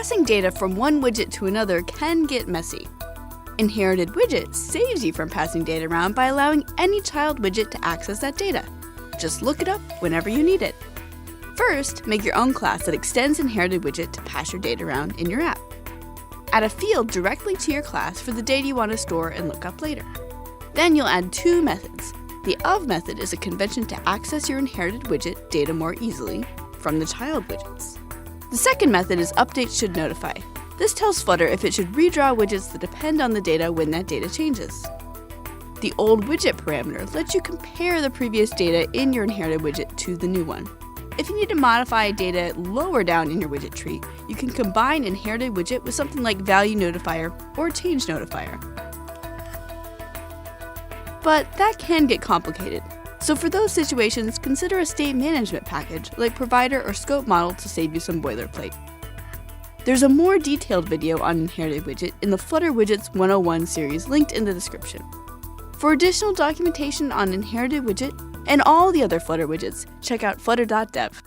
passing data from one widget to another can get messy. InheritedWidget saves you from passing data around by allowing any child widget to access that data. Just look it up whenever you need it. First, make your own class that extends InheritedWidget to pass your data around in your app. Add a field directly to your class for the data you want to store and look up later. Then you'll add two methods. The of method is a convention to access your InheritedWidget data more easily from the child widgets. The second method is updateShouldNotify. This tells Flutter if it should redraw widgets that depend on the data when that data changes. The old widget parameter lets you compare the previous data in your InheritedWidget to the new one. If you need to modify data lower down in your widget tree, you can combine InheritedWidget with something like ValueNotifier or ChangeNotifier. But that can get complicated. So for those situations, consider a state management package like Provider or Scope Model to save you some boilerplate. There's a more detailed video on InheritedWidget in the Flutter Widgets 101 series linked in the description. For additional documentation on InheritedWidget and all the other Flutter widgets, check out flutter.dev.